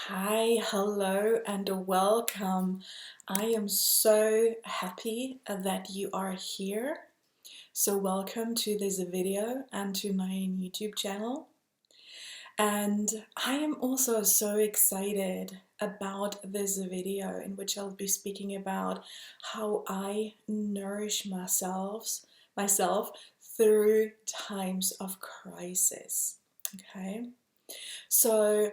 Hi, hello, and welcome. I am so happy that you are here. So, welcome to this video and to my YouTube channel. And I am also so excited about this video in which I'll be speaking about how I nourish myself through times of crisis. Okay, so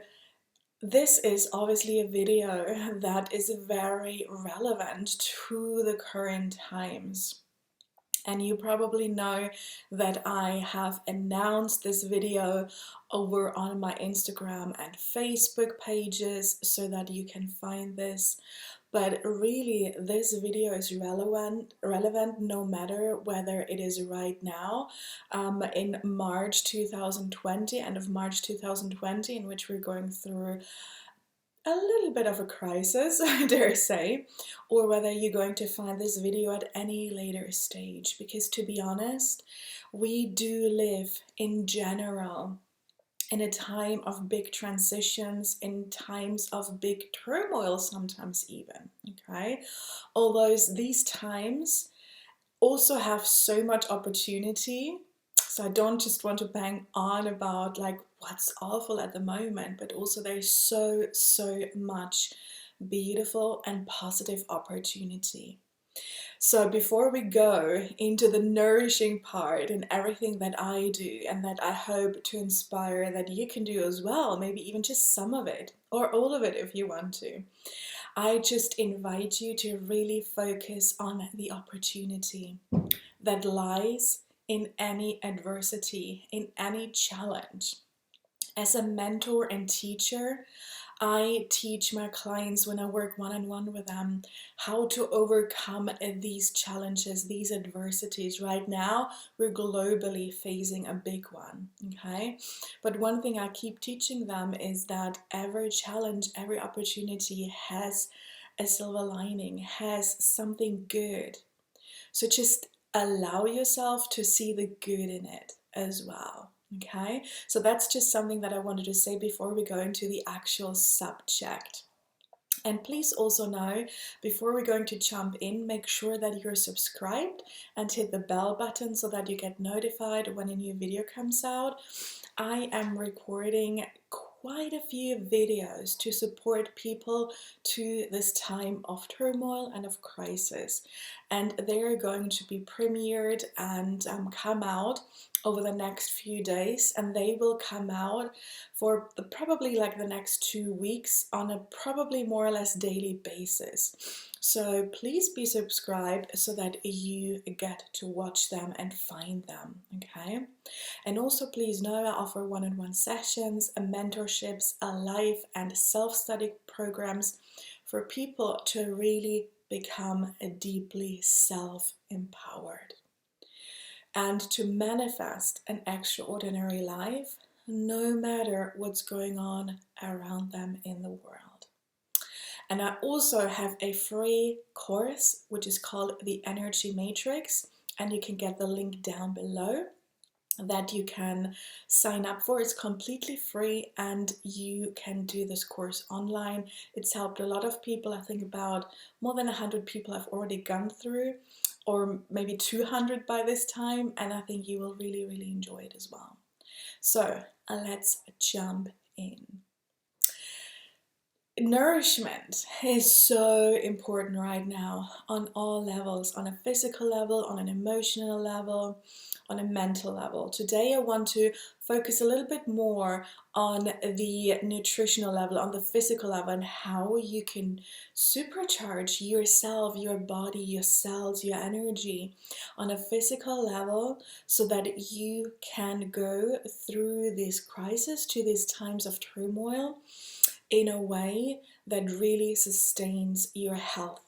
this is obviously a video that is very relevant to the current times. And you probably know that I have announced this video over on my Instagram and Facebook pages so that you can find this. But really, this video is relevant no matter whether it is right now, in March 2020, end of March 2020, in which we're going through a little bit of a crisis, I dare say, or whether you're going to find this video at any later stage. Because to be honest, we do live in general in a time of big transitions, in times of big turmoil, sometimes even, okay? Although these times also have so much opportunity. So I don't just want to bang on about like what's awful at the moment, but also there's so much beautiful and positive opportunity. So before we go into the nourishing part and everything that I do and that I hope to inspire that you can do as well, maybe even just some of it or all of it if you want to, I just invite you to really focus on the opportunity that lies in any adversity, in any challenge. As a mentor and teacher, I teach my clients when I work one-on-one with them how to overcome these challenges, these adversities. Right now, we're globally facing a big one, okay? But one thing I keep teaching them is that every challenge, every opportunity has a silver lining, has something good. So just allow yourself to see the good in it as well. Okay, so that's just something that I wanted to say before we go into the actual subject. And please also know, before we're going to jump in, make sure that you're subscribed and hit the bell button so that you get notified when a new video comes out. I am recording quite a few videos to support people to this time of turmoil and of crisis, and they are going to be premiered and come out over the next few days, and they will come out for probably like the next 2 weeks on a probably more or less daily basis. So please be subscribed so that you get to watch them and find them, okay? And also please know I offer one-on-one sessions, mentorships, live and self-study programs for people to really become deeply self-empowered and to manifest an extraordinary life no matter what's going on around them in the world. And I also have a free course which is called the Energy Matrix, and you can get the link down below that you can sign up for. It's completely free and you can do this course online. It's helped a lot of people. I think about more than 100 people have already gone through, or maybe 200 by this time, and I think you will really enjoy it as well. So let's jump in. Nourishment is so important right now on all levels, on a physical level, on an emotional level, on a mental level. Today I want to focus a little bit more on the nutritional level, on the physical level, and how you can supercharge yourself, your body, your cells, your energy on a physical level so that you can go through this crisis, to these times of turmoil, in a way that really sustains your health,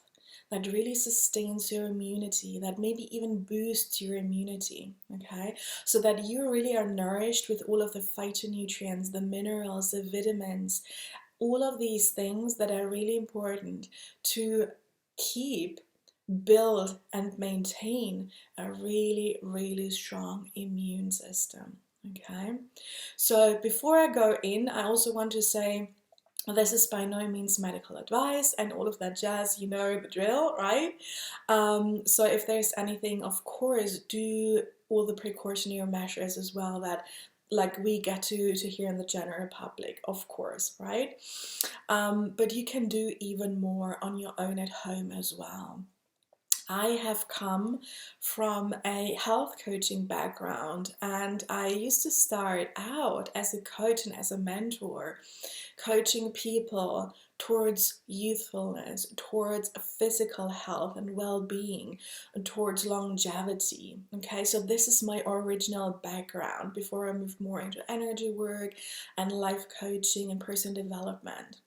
that really sustains your immunity, that maybe even boosts your immunity, okay? So that you really are nourished with all of the phytonutrients, the minerals, the vitamins, all of these things that are really important to keep, build, and maintain a really strong immune system, okay? So before I go in, I also want to say, This is by no means medical advice and all of that jazz, you know the drill, right? So if there's anything, of course, do all the precautionary measures as well that like we get to hear in the general public, of course, right? But you can do even more on your own at home as well. I have come from a health coaching background, and I used to start out as a coach and as a mentor, coaching people towards youthfulness, towards physical health and well-being, towards longevity. Okay, so this is my original background before I moved more into energy work and life coaching and personal development.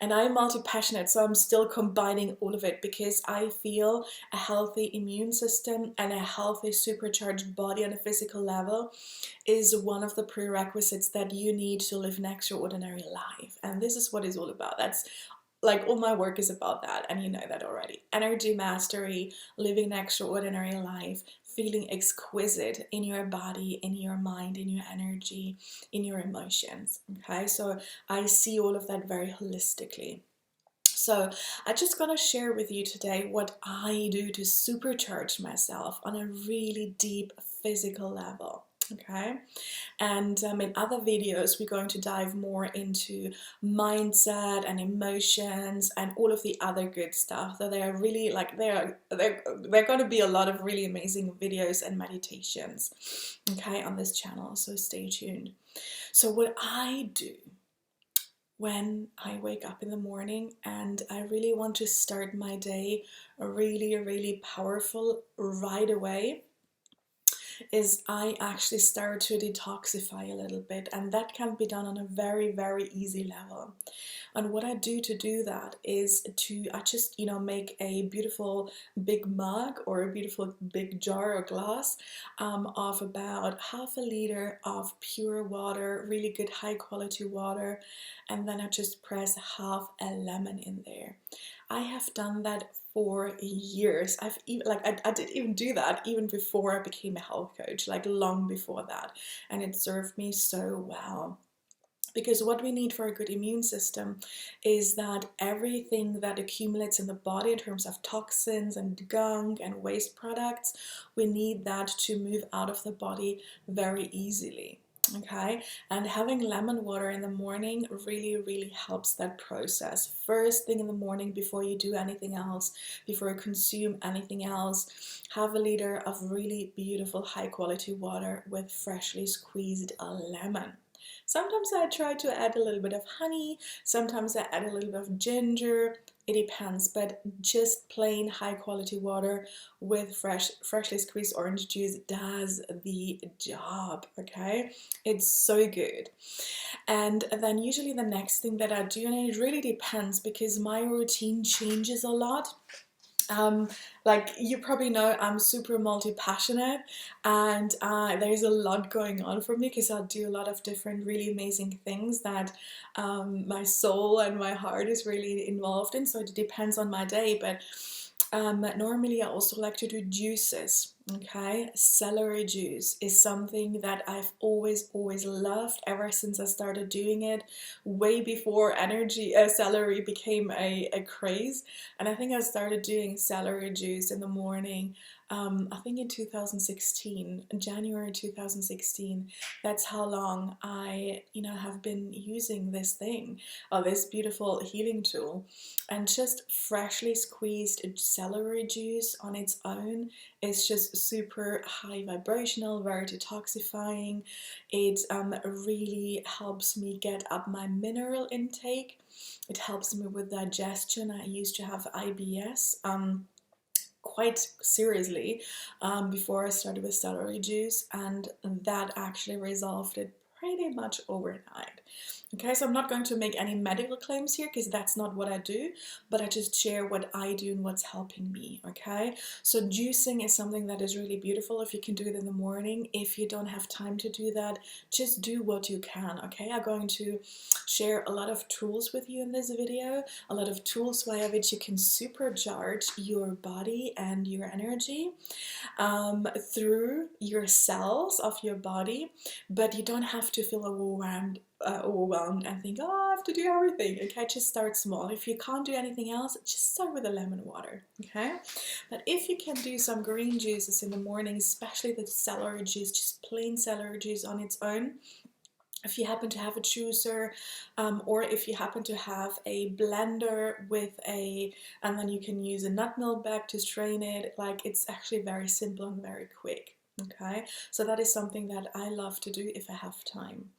And I'm multi-passionate, so I'm still combining all of it because I feel a healthy immune system and a healthy supercharged body on a physical level is one of the prerequisites that you need to live an extraordinary life. And this is what it's all about. That's like all my work is about that, and you know that already. Energy mastery, living an extraordinary life, feeling exquisite in your body, in your mind, in your energy, in your emotions. Okay, so I see all of that very holistically. So I'm just gonna share with you today what I do to supercharge myself on a really deep physical level. Okay, and in other videos we're going to dive more into mindset and emotions and all of the other good stuff. So they are really like they're going to be a lot of really amazing videos and meditations, okay, on this channel. So stay tuned. So what I do when I wake up in the morning and I really want to start my day really, really powerful right away, is I actually start to detoxify a little bit, and that can be done on a very, very easy level. And what I do to do that is I just, make a beautiful big mug or a beautiful big jar or glass of about half a liter of pure water, really good high quality water, and then I just press half a lemon in there. I have done that for years. I've even I did even do that even before I became a health coach, like long before that, and it served me so well. Because what we need for a good immune system is that everything that accumulates in the body in terms of toxins and gunk and waste products, we need that to move out of the body very easily. Okay, and having lemon water in the morning really, really helps that process. First thing in the morning, before you do anything else, before you consume anything else, have a liter of really beautiful high quality water with freshly squeezed lemon. Sometimes I try to add a little bit of honey, sometimes I add a little bit of ginger, it depends, but just plain high quality water with freshly squeezed orange juice does the job, okay? It's so good. And then usually the next thing that I do, and it really depends because my routine changes a lot. Like you probably know, I'm super multi-passionate, and there's a lot going on for me because I do a lot of different really amazing things that my soul and my heart is really involved in, so it depends on my day. But normally I also like to do juices. Okay, celery juice is something that I've always loved ever since I started doing it, way before celery became a craze. And I think I started doing celery juice in the morning, I think in 2016, January 2016. That's how long I, have been using this thing, or this beautiful healing tool. And just freshly squeezed celery juice on its own is just super high vibrational, very detoxifying. It really helps me get up my mineral intake. It helps me with digestion. I used to have IBS quite seriously before I started with celery juice, and that actually resolved it pretty much overnight. Okay, so I'm not going to make any medical claims here because that's not what I do, but I just share what I do and what's helping me, okay? So juicing is something that is really beautiful if you can do it in the morning. If you don't have time to do that, just do what you can, okay? I'm going to share a lot of tools with you in this video, a lot of tools via which you can supercharge your body and your energy through your cells of your body, but you don't have to feel overwhelmed overwhelmed and think, oh, I have to do everything. Okay, just start small. If you can't do anything else, just start with the lemon water. Okay, but if you can do some green juices in the morning, especially the celery juice, just plain celery juice on its own, if you happen to have a juicer, or if you happen to have a blender with and then you can use a nut milk bag to strain it, like it's actually very simple and very quick. Okay, so that is something that I love to do if I have time.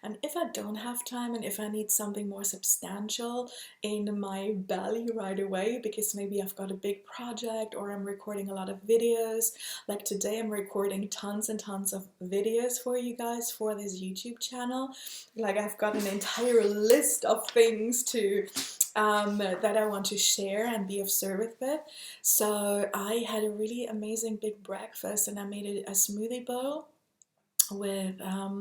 And if I don't have time, and if I need something more substantial in my belly right away, because maybe I've got a big project or I'm recording a lot of videos, like today I'm recording tons and tons of videos for you guys for this YouTube channel. Like I've got an entire list of things to that I want to share and be of service with. So I had a really amazing big breakfast, and I made a smoothie bowl with I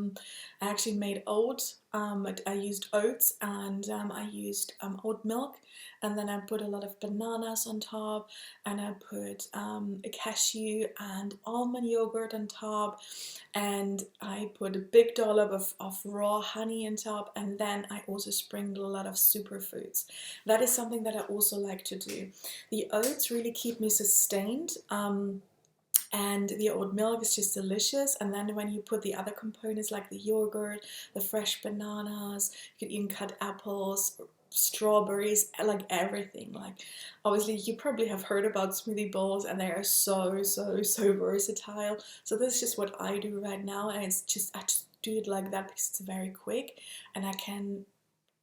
actually made oats. I used oats, and I used oat milk, and then I put a lot of bananas on top, and I put a cashew and almond yogurt on top, and I put a big dollop of raw honey on top, and then I also sprinkled a lot of superfoods. That is something that I also like to do. The oats really keep me sustained. And the oat milk is just delicious. And then when you put the other components like the yogurt, the fresh bananas, you could even cut apples, strawberries, like everything. Like obviously you probably have heard about smoothie bowls, and they are so versatile. So this is just what I do right now, and it's just I just do it like that because it's very quick, and I can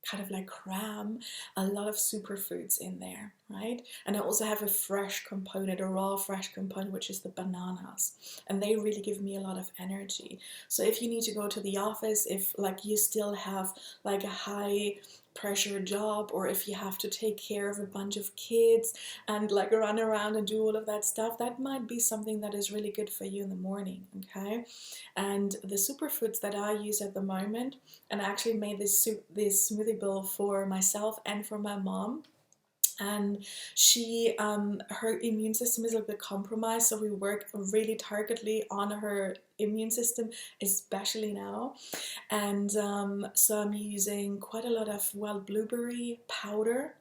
kind of like cram a lot of superfoods in there, right? And I also have a fresh component, a raw fresh component, which is the bananas, and they really give me a lot of energy. So if you need to go to the office, if like you still have like a high pressure job, or if you have to take care of a bunch of kids and like run around and do all of that stuff, that might be something that is really good for you in the morning. Okay, and the superfoods that I use at the moment, and I actually made this smoothie bowl for myself and for my mom, and she her immune system is a little bit compromised, so we work really targetedly on her immune system, especially now. And so I'm using quite a lot of wild blueberry powder.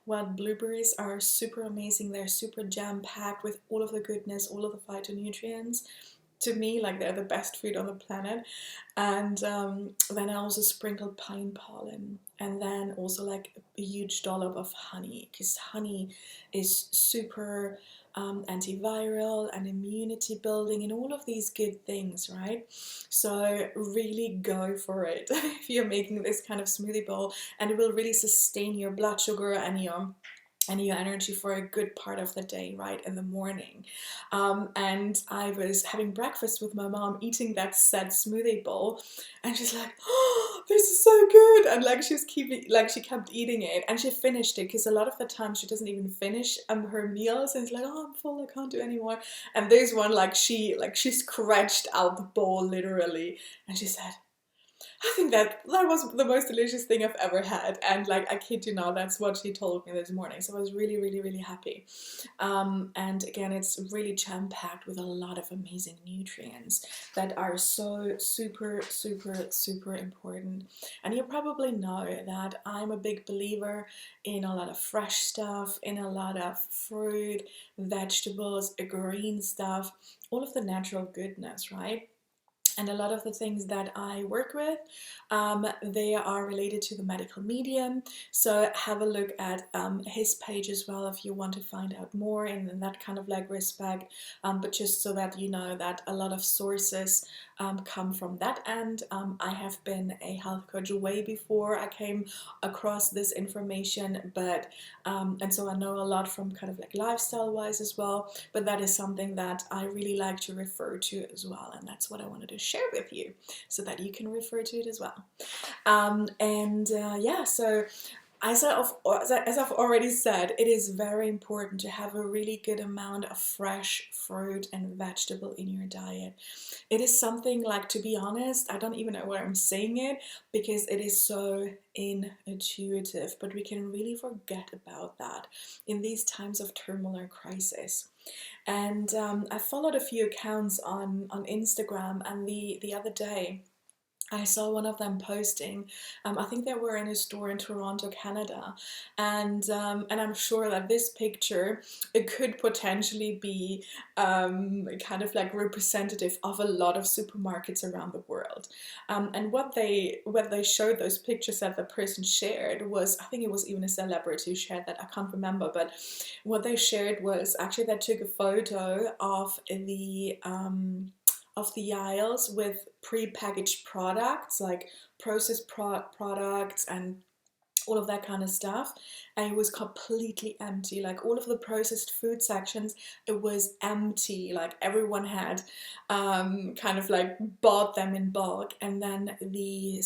Wild blueberries are super amazing. They're super jam-packed with all of the goodness, all of the phytonutrients. To me, like they're the best food on the planet. And then I also sprinkled pine pollen, and then also like a huge dollop of honey, because honey is super antiviral and immunity building and all of these good things, right? So really go for it if you're making this kind of smoothie bowl, and it will really sustain your blood sugar and your energy for a good part of the day, right, in the morning. And I was having breakfast with my mom, eating that said smoothie bowl, and she's like, oh, this is so good. And like she kept eating it, and she finished it, because a lot of the time she doesn't even finish her meals, and it's like, oh, I'm full, I can't do anymore. And there's one, she scratched out the bowl literally, and she said, I think that was the most delicious thing I've ever had. And like, I kid you not, that's what she told me this morning. So I was really happy. And again, it's really jam-packed with a lot of amazing nutrients that are so super important. And you probably know that I'm a big believer in a lot of fresh stuff, in a lot of fruit, vegetables, green stuff, all of the natural goodness, right? And a lot of the things that I work with, they are related to the medical medium. So have a look at his page as well if you want to find out more in that kind of like respect. But just so that you know that a lot of sources come from that end. I have been a health coach way before I came across this information, but and so I know a lot from kind of like lifestyle wise as well. But that is something that I really like to refer to as well, and that's what I wanted to share with you so that you can refer to it as well. Yeah, so as I've already said, it is very important to have a really good amount of fresh fruit and vegetable in your diet. It is something like, to be honest, I don't even know where I'm saying it, because it is so intuitive, but we can really forget about that in these times of turmoil or crisis. And I followed a few accounts on Instagram, and the other day I saw one of them posting. I think they were in a store in Toronto, Canada, and I'm sure that this picture, it could potentially be kind of like representative of a lot of supermarkets around the world. And what they showed, those pictures that the person shared, was, I think it was even a celebrity who shared that. I can't remember, but what they shared was actually they took a photo of the aisles with pre-packaged products, like processed products and all of that kind of stuff, and it was completely empty. Like all of the processed food sections, it was empty. Like everyone had kind of like bought them in bulk, and then the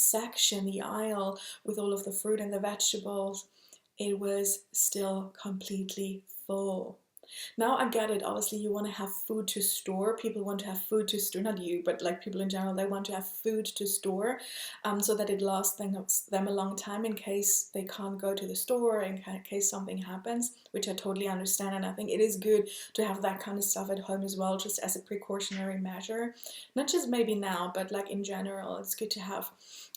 aisle with all of the fruit and the vegetables, it was still completely full. Now I get it. Obviously, you want to have food to store. People want to have food to store. Not you, but like people in general, they want to have food to store, so that it lasts them a long time in case they can't go to the store, in case something happens, which I totally understand. And I think it is good to have that kind of stuff at home as well, just as a precautionary measure. Not just maybe now, but like in general, it's good to have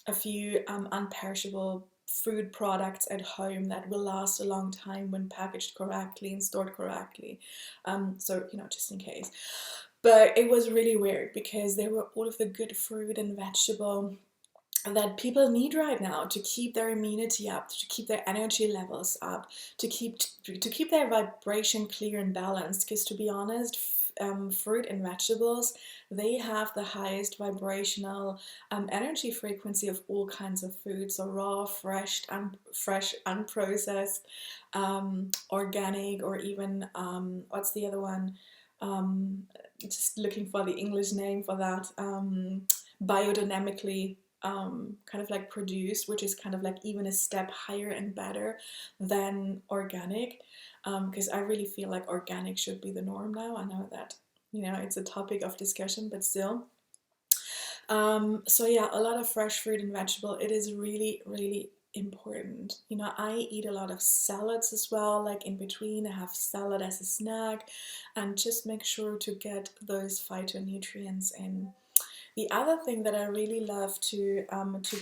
a few unperishable food products at home that will last a long time when packaged correctly and stored correctly. So, just in case. But it was really weird because there were all of the good fruit and vegetable that people need right now to keep their immunity up, to keep their energy levels up, to keep their vibration clear and balanced. Because to be honest, fruit and vegetables, they have the highest vibrational energy frequency of all kinds of food. So raw, fresh, unprocessed, organic, or even what's the other one? Just looking for the English name for that. Biodynamically kind of like produced, which is kind of like even a step higher and better than organic, because I really feel like organic should be the norm now. I know that it's a topic of discussion, but still. So yeah, a lot of fresh fruit and vegetable, it is really, really important. I eat a lot of salads as well, like in between I have salad as a snack, and just make sure to get those phytonutrients in. The other thing that I really love to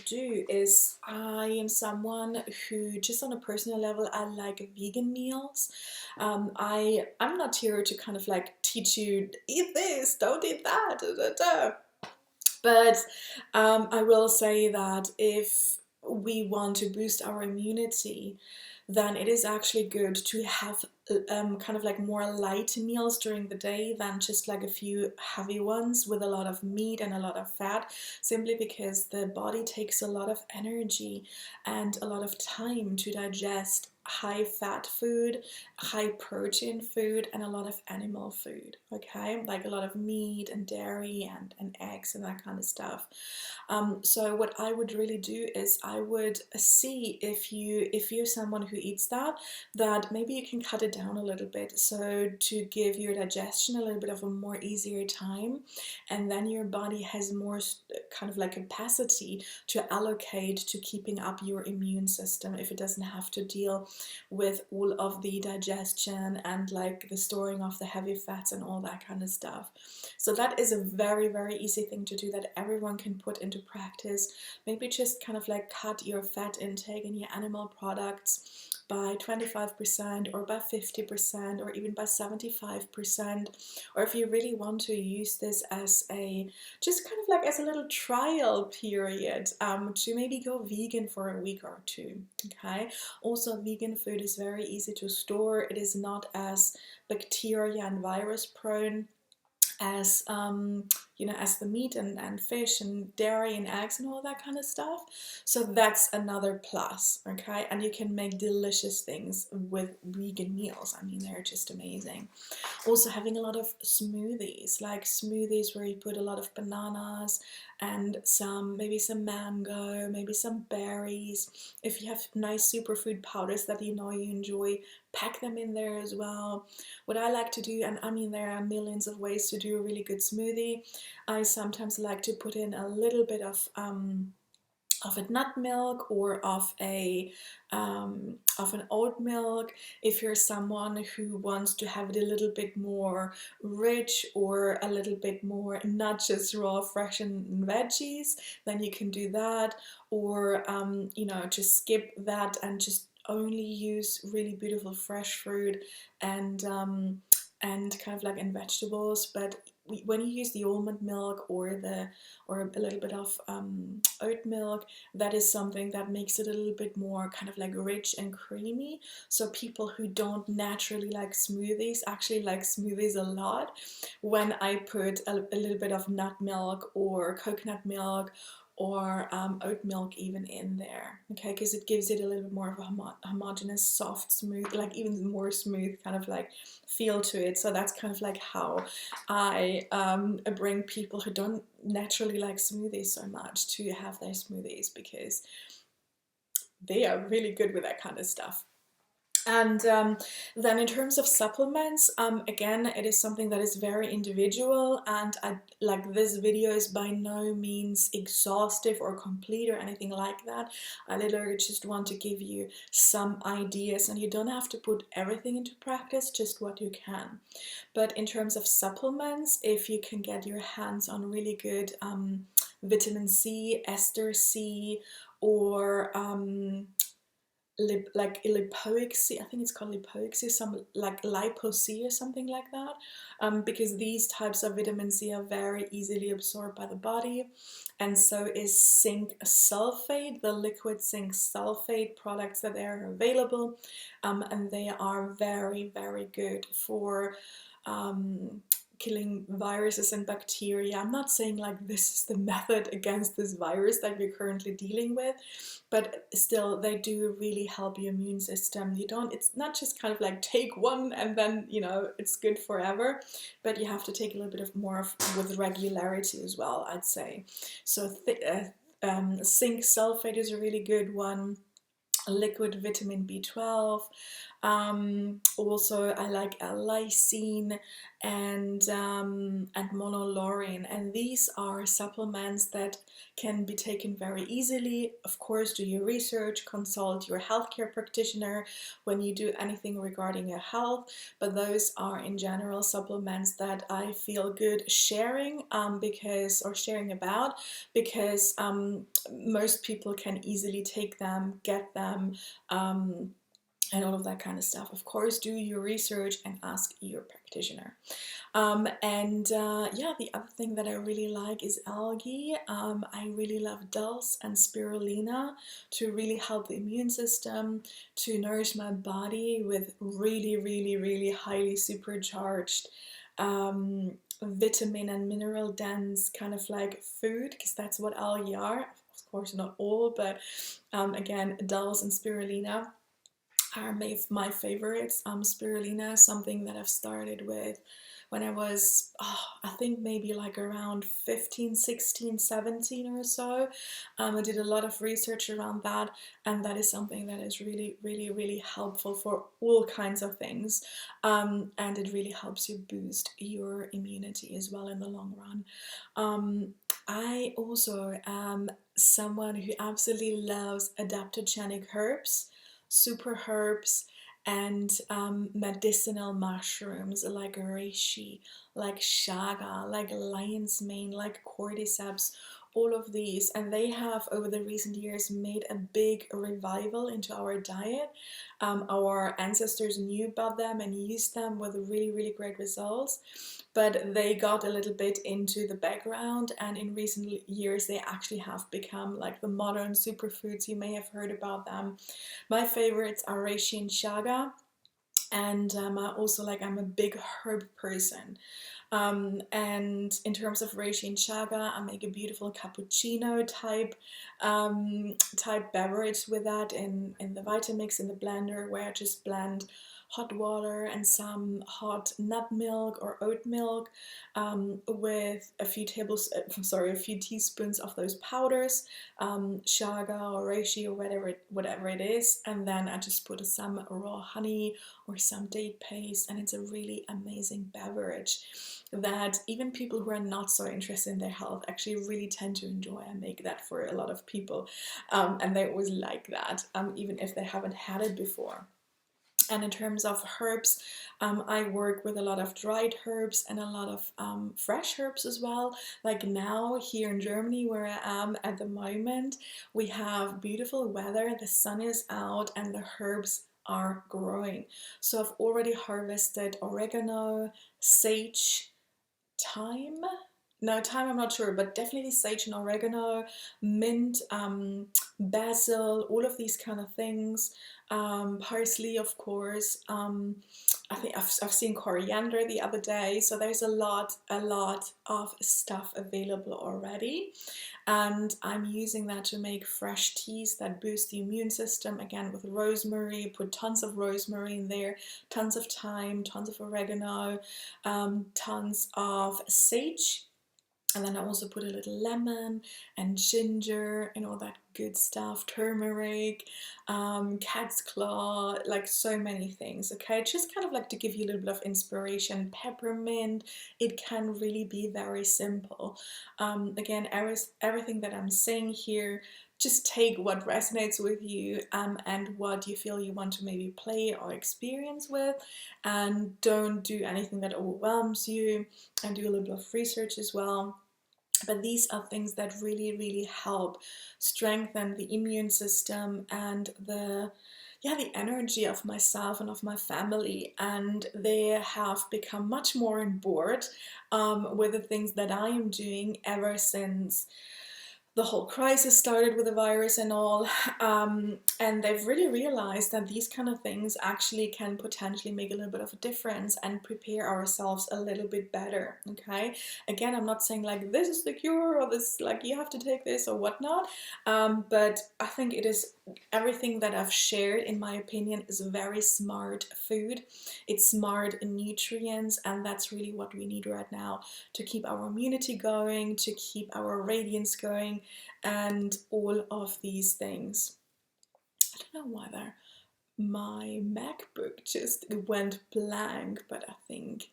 do is, I am someone who, just on a personal level, I like vegan meals. I'm not here to kind of like teach you, eat this, don't eat that, da, da, da. But I will say that if we want to boost our immunity, then it is actually good to have kind of like more light meals during the day than just like a few heavy ones with a lot of meat and a lot of fat, simply because the body takes a lot of energy and a lot of time to digest high fat food, high protein food, and a lot of animal food, okay, like a lot of meat and dairy and eggs and that kind of stuff. So what I would really do is I would see if you're someone who eats that maybe you can cut it down a little bit, so to give your digestion a little bit of a more easier time, and then your body has more kind of like capacity to allocate to keeping up your immune system, if it doesn't have to deal with all of the digestion and like the storing of the heavy fats and all that kind of stuff. So that is a very, very easy thing to do that everyone can put into practice. Maybe just kind of like cut your fat intake and your animal products by 25% or by 50% or even by 75%. Or if you really want to use this as just kind of like as a little trial period, to maybe go vegan for a week or two, okay? Also, vegan food is very easy to store. It is not as bacteria and virus prone as as the meat and fish and dairy and eggs and all that kind of stuff. So that's another plus, okay? And you can make delicious things with vegan meals. I mean, they're just amazing. Also, having a lot of smoothies, like smoothies where you put a lot of bananas and maybe some mango, maybe some berries. If you have nice superfood powders that you enjoy, pack them in there as well. What I like to do, and I mean there are millions of ways to do a really good smoothie, I sometimes like to put in a little bit of of a nut milk or of an oat milk. If you're someone who wants to have it a little bit more rich or a little bit more not just raw fresh and veggies, then you can do that. Or you know, just skip that and just only use really beautiful fresh fruit and kind of like in vegetables. But when you use the almond milk or a little bit of oat milk, that is something that makes it a little bit more kind of like rich and creamy. So people who don't naturally like smoothies actually like smoothies a lot when I put a little bit of nut milk or coconut milk or oat milk even in there, okay, because it gives it a little bit more of a homogeneous, soft, smooth, like even more smooth kind of like feel to it. So that's kind of like how I bring people who don't naturally like smoothies so much to have their smoothies, because they are really good with that kind of stuff. And then in terms of supplements, again, it is something that is very individual, and this video is by no means exhaustive or complete or anything like that. I literally just want to give you some ideas, and you don't have to put everything into practice, just what you can. But in terms of supplements, if you can get your hands on really good vitamin C, ester C, or like lipoic C, I think it's called lipoic C, some like lipo C or something like that, because these types of vitamin C are very easily absorbed by the body, and so is zinc sulfate, the liquid zinc sulfate products that are available, and they are very, very good for killing viruses and bacteria. I'm not saying like this is the method against this virus that we're currently dealing with, but still they do really help your immune system. It's not just kind of like take one and then, you know, it's good forever, but you have to take a little bit of more with regularity as well, I'd say. So zinc sulfate is a really good one. Liquid vitamin B12. Also, I like lysine and monolaurin, and these are supplements that can be taken very easily. Of course, do your research, consult your healthcare practitioner when you do anything regarding your health, but those are in general supplements that I feel good sharing sharing about, because most people can easily take them, get them, and all of that kind of stuff. Of course, do your research and ask your practitioner. Yeah, the other thing that I really like is algae. I really love dulse and spirulina to really help the immune system, to nourish my body with really, really, really highly supercharged vitamin and mineral dense kind of like food, because that's what algae are. Of course, not all, but again, dulse and spirulina are my favorites. Spirulina is something that I've started with when I was, I think maybe like around 15, 16, 17 or so. I did a lot of research around that, and that is something that is really, really, really helpful for all kinds of things. And it really helps you boost your immunity as well in the long run. I also am someone who absolutely loves adaptogenic herbs, super herbs, and medicinal mushrooms like reishi, like chaga, like lion's mane, like cordyceps, all of these. And they have over the recent years made a big revival into our diet. Our ancestors knew about them and used them with really, really great results, but they got a little bit into the background, and in recent years they actually have become like the modern superfoods. You may have heard about them. My favorites are reishi and chaga, and I'm a big herb person. And in terms of reishi and chaga, I make a beautiful cappuccino type beverage with that in the Vitamix in the blender, where I just blend hot water and some hot nut milk or oat milk with a few teaspoons of those powders, chaga or reishi or whatever it is, and then I just put some raw honey or some date paste, and it's a really amazing beverage. that even people who are not so interested in their health actually really tend to enjoy. I make that for a lot of people, and they always like that, even if they haven't had it before. And in terms of herbs, I work with a lot of dried herbs and a lot of fresh herbs as well. Like now here in Germany where I am at the moment, we have beautiful weather, the sun is out and the herbs are growing. So I've already harvested oregano, sage, thyme. No, thyme I'm not sure, but definitely sage and oregano, mint, basil, all of these kind of things. Parsley, of course. I think I've seen coriander the other day, so there's a lot of stuff available already, and I'm using that to make fresh teas that boost the immune system. Again, with rosemary, put tons of rosemary in there, tons of thyme, tons of oregano, tons of sage. And then I also put a little lemon and ginger and all that good stuff, turmeric, cat's claw, like so many things, okay? Just kind of like to give you a little bit of inspiration. Peppermint, it can really be very simple. Again, everything that I'm saying here, just take what resonates with you and what you feel you want to maybe play or experience with, and don't do anything that overwhelms you, and do a little bit of research as well. But these are things that really, really help strengthen the immune system and the energy of myself and of my family. And they have become much more on board with the things that I am doing ever since the whole crisis started with the virus and all, and they've really realized that these kind of things actually can potentially make a little bit of a difference and prepare ourselves a little bit better, okay? Again, I'm not saying like this is the cure or this, like you have to take this or whatnot, but I think it is everything that I've shared, in my opinion, is very smart food. It's smart nutrients, and that's really what we need right now to keep our immunity going, to keep our radiance going, and all of these things. I don't know whether my MacBook just went blank, but I think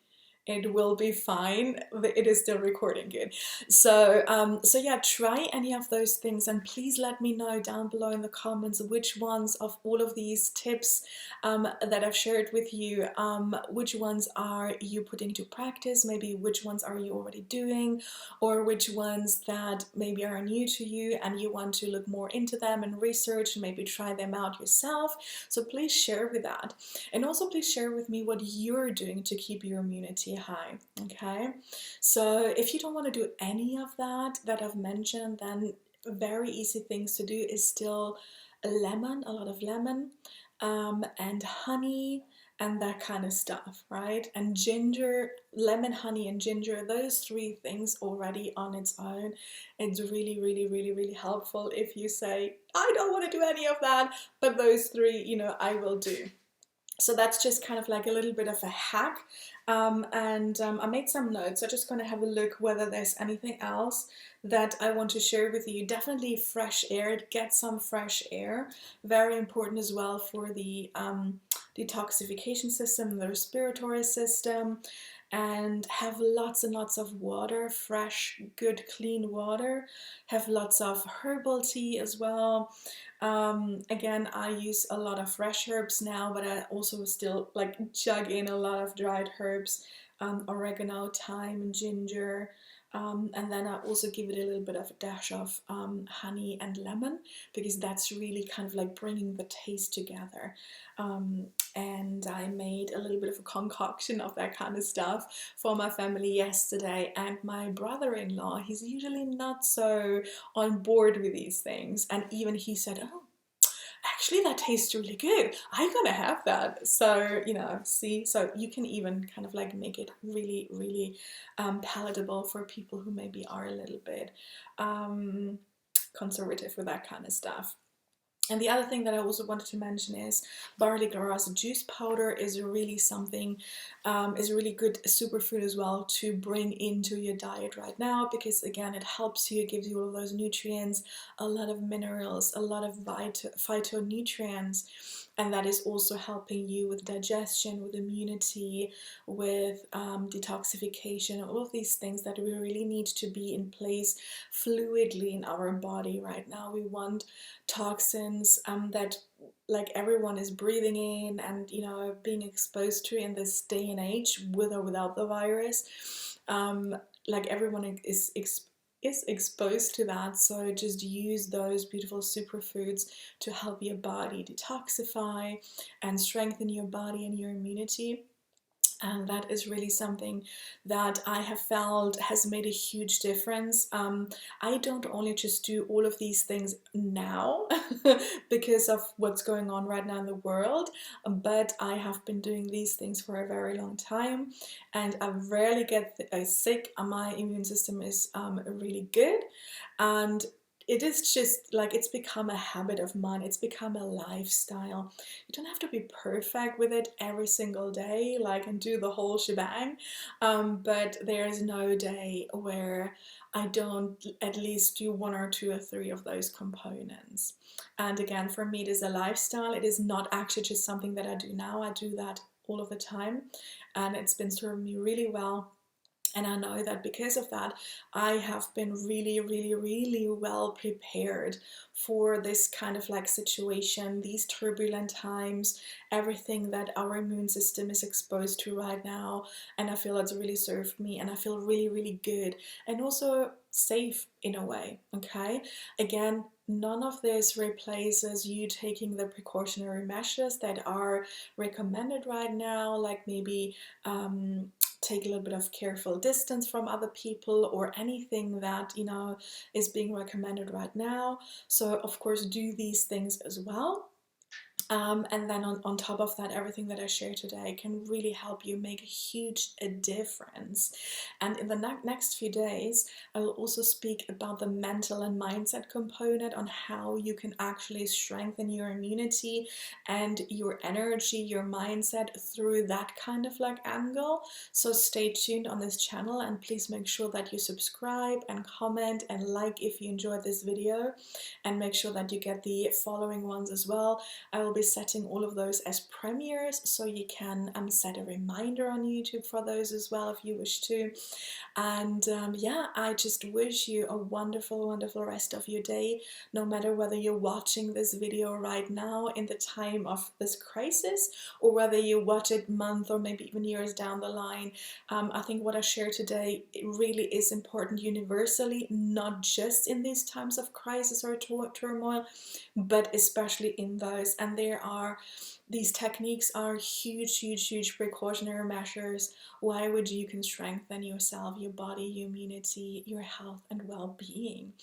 it will be fine. It is still recording good. So yeah, try any of those things, and please let me know down below in the comments which ones of all of these tips that I've shared with you, which ones are you putting into practice, maybe which ones are you already doing, or which ones that maybe are new to you and you want to look more into them and research and maybe try them out yourself. So please share with that, and also please share with me what you're doing to keep your immunity high, okay? So if you don't want to do any of that I've mentioned, then very easy things to do is still lemon, a lot of lemon, and honey and that kind of stuff, right? And ginger, lemon, honey, and ginger, those three things already on its own, it's really, really, really, really helpful if you say, I don't want to do any of that, but those three, you know, I will do. So that's just kind of like a little bit of a hack, and I made some notes. I'm just going to have a look whether there's anything else that I want to share with you. Definitely fresh air, get some fresh air, very important as well for the detoxification system, the respiratory system, and have lots and lots of water, fresh, good, clean water. Have lots of herbal tea as well. Again, I use a lot of fresh herbs now, but I also still like chug in a lot of dried herbs, oregano, thyme, ginger, and then I also give it a little bit of a dash of honey and lemon, because that's really kind of like bringing the taste together. And I made a little bit of a concoction of that kind of stuff for my family yesterday, and my brother-in-law, he's usually not so on board with these things, and even he said, oh, actually that tastes really good, I'm gonna have that. So, you know, see, so you can even kind of like make it really, really palatable for people who maybe are a little bit conservative with that kind of stuff. And the other thing that I also wanted to mention is barley grass juice powder is really something, is a really good superfood as well to bring into your diet right now, because again, it helps you, it gives you all of those nutrients, a lot of minerals, a lot of phytonutrients, and that is also helping you with digestion, with immunity, with detoxification, all of these things that we really need to be in place fluidly in our body right now. We want toxins that like everyone is breathing in and being exposed to in this day and age, with or without the virus. Like everyone is exposed to that, so just use those beautiful superfoods to help your body detoxify and strengthen your body and your immunity. And that is really something that I have felt has made a huge difference. I don't only just do all of these things now because of what's going on right now in the world, but I have been doing these things for a very long time, and I rarely get sick. My immune system is really good, and it is just like, it's become a habit of mine. It's become a lifestyle. You don't have to be perfect with it every single day, like, and do the whole shebang. But there is no day where I don't at least do one or two or three of those components. And again, for me, it is a lifestyle. It is not actually just something that I do now. I do that all of the time, and it's been serving me really well. And I know that because of that, I have been really, really, really well prepared for this kind of like situation, these turbulent times, everything that our immune system is exposed to right now. And I feel it's really served me, and I feel really, really good and also safe in a way. Okay, again, none of this replaces you taking the precautionary measures that are recommended right now, like maybe take a little bit of careful distance from other people, or anything that is being recommended right now. So of course do these things as well. And then on top of that, everything that I share today can really help you make a huge difference. And in the next few days, I will also speak about the mental and mindset component, on how you can actually strengthen your immunity and your energy, your mindset through that kind of like angle. So stay tuned on this channel, and please make sure that you subscribe and comment and like if you enjoyed this video, and make sure that you get the following ones as well. I will be setting all of those as premieres, so you can set a reminder on YouTube for those as well if you wish to. And yeah, I just wish you a wonderful, wonderful rest of your day, no matter whether you're watching this video right now in the time of this crisis, or whether you watch it months or maybe even years down the line. I think what I share today, it really is important universally, not just in these times of crisis or turmoil, but especially in those. And these techniques are huge, huge, huge precautionary measures which you can strengthen yourself, your body, your immunity, your health and well-being.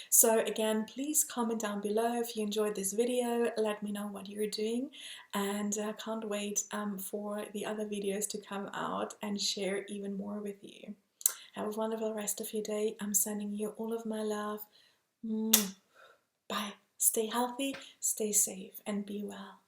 So again, please comment down below if you enjoyed this video. Let me know what you're doing, and I can't wait for the other videos to come out and share even more with you. Have a wonderful rest of your day. I'm sending you all of my love. Bye. Stay healthy, stay safe, and be well.